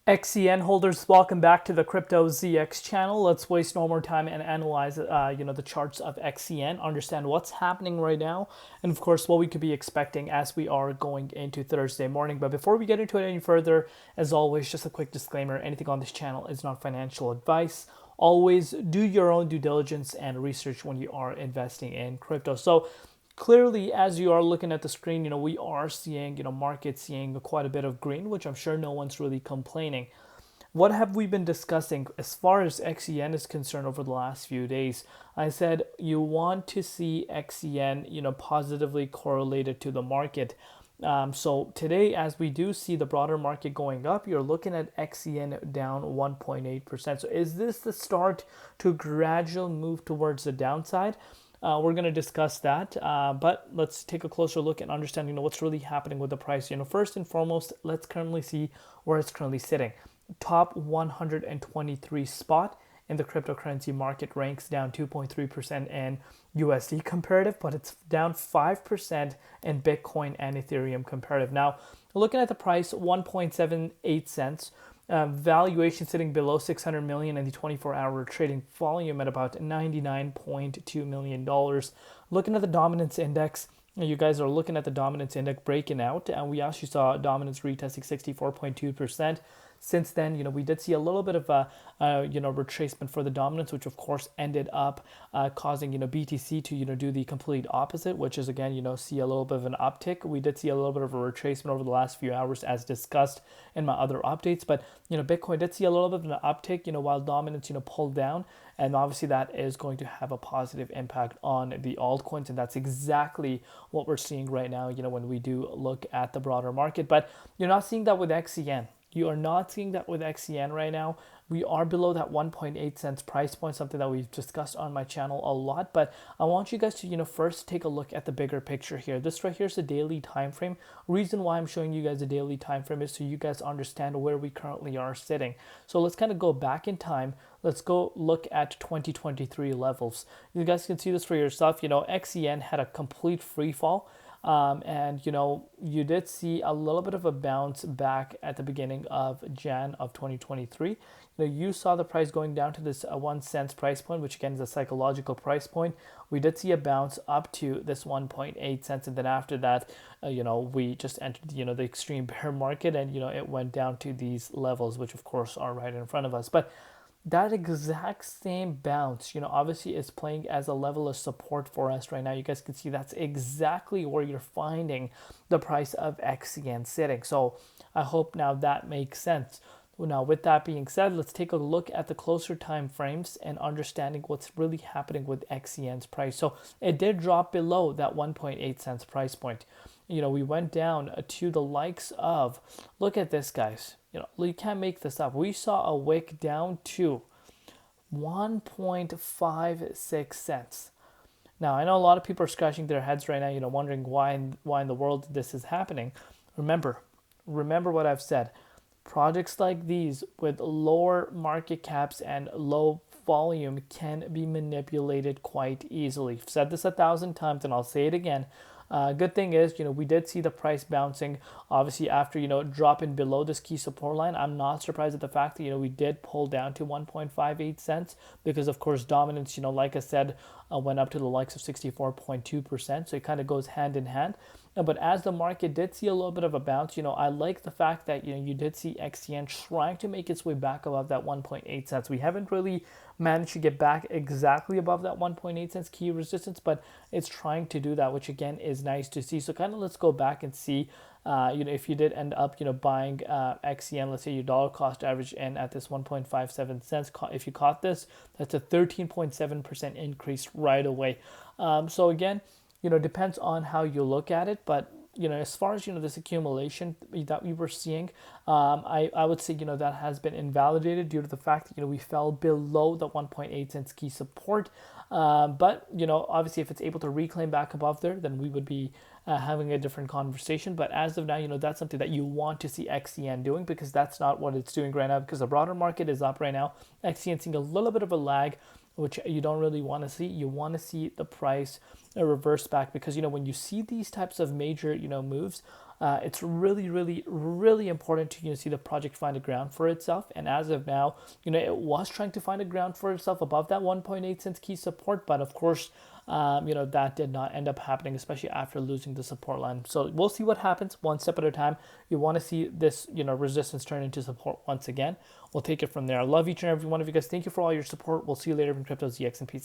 XCN holders, welcome back to the Crypto ZX channel. Let's waste no more time and analyze, the charts of XCN, understand what's happening right now, and of course, what we could be expecting as we are going into Thursday morning. But before we get into it any further, as always, just a quick disclaimer: anything on this channel is not financial advice. Always do your own due diligence and research when you are investing in crypto. So clearly, as you are looking at the screen, we are seeing, markets seeing quite a bit of green, which I'm sure no one's really complaining. What have we been discussing as far as XEN is concerned over the last few days? I said you want to see XEN, positively correlated to the market. So today, as we do see the broader market going up, you're looking at XEN down 1.8%. So is this the start to gradual move towards the downside? We're going to discuss that, but let's take a closer look and understand, what's really happening with the price. First and foremost, let's currently see where it's currently sitting. Top 123 spot in the cryptocurrency market, ranks down 2.3% in USD comparative, but it's down 5% in Bitcoin and Ethereum comparative. Now, looking at the price, 1.78 cents. Valuation sitting below 600 million, and the 24-hour trading volume at about $99.2 million. Looking at the dominance index, you guys are looking at the dominance index breaking out, and we actually saw dominance retesting 64.2%. Since then, we did see a little bit of a, retracement for the dominance, which of course ended up causing, BTC to, do the complete opposite, which is again, see a little bit of an uptick. We did see a little bit of a retracement over the last few hours, as discussed in my other updates. But, Bitcoin did see a little bit of an uptick, while dominance, pulled down. And obviously that is going to have a positive impact on the altcoins. And that's exactly what we're seeing right now, when we do look at the broader market. But you're not seeing that with XCN. You are not seeing that with XCN right now. We are below that 1.8 cents price point, something that we've discussed on my channel a lot. But I want you guys to, first take a look at the bigger picture here. This right here is the daily time frame. Reason why I'm showing you guys a daily time frame is so you guys understand where we currently are sitting. So let's kind of go back in time. Let's go look at 2023 levels. You guys can see this for yourself. XCN had a complete free fall. And you did see a little bit of a bounce back at the beginning of Jan of 2023. You saw the price going down to this 1 cent price point, which again is a psychological price point. We did see a bounce up to this 1.8 cents, and then after that, we just entered the extreme bear market, and it went down to these levels, which of course are right in front of us. But that exact same bounce, obviously is playing as a level of support for us right now. You guys can see that's exactly where you're finding the price of XCN sitting. So I hope now that makes sense. Now, with that being said, let's take a look at the closer time frames and understanding what's really happening with XCN's price. So it did drop below that 1.8 cents price point. We went down to the likes of, look at this, guys. You can't make this up. We saw a wick down to 1.56 cents. Now, I know a lot of people are scratching their heads right now, wondering why in the world this is happening. Remember what I've said. Projects like these with lower market caps and low volume can be manipulated quite easily. I've said this 1,000 times, and I'll say it again. Good thing is, we did see the price bouncing, obviously, after, dropping below this key support line. I'm not surprised at the fact that, we did pull down to 1.58 cents because, of course, dominance, like I said, went up to the likes of 64.2%. So it kind of goes hand in hand. But as the market did see a little bit of a bounce, I like the fact that, you did see XCN trying to make its way back above that 1.8 cents. We haven't really managed to get back exactly above that 1.8 cents key resistance, but it's trying to do that, which again is nice to see. So kind of let's go back and see, if you did end up, buying XCN, let's say your dollar cost average in at this 1.57 cents. If you caught this, that's a 13.7% increase right away. So again, depends on how you look at it, but as far as this accumulation that we were seeing, I would say that has been invalidated due to the fact that we fell below the 1.8 cents key support. But obviously, if it's able to reclaim back above there, then we would be having a different conversation. But as of now, that's something that you want to see XCN doing, because that's not what it's doing right now, because the broader market is up right now. XCN seeing a little bit of a lag, which you don't really want to see. You want to see the price reverse back, because when you see these types of major moves, it's really important to see the project find a ground for itself. And as of now, it was trying to find a ground for itself above that 1.8 cents key support, but of course, that did not end up happening, especially after losing the support line. So we'll see what happens one step at a time. You want to see this, resistance turn into support once again. We'll take it from there. I love each and every one of you guys. Thank you for all your support. We'll see you later from Crypto ZX, and peace out.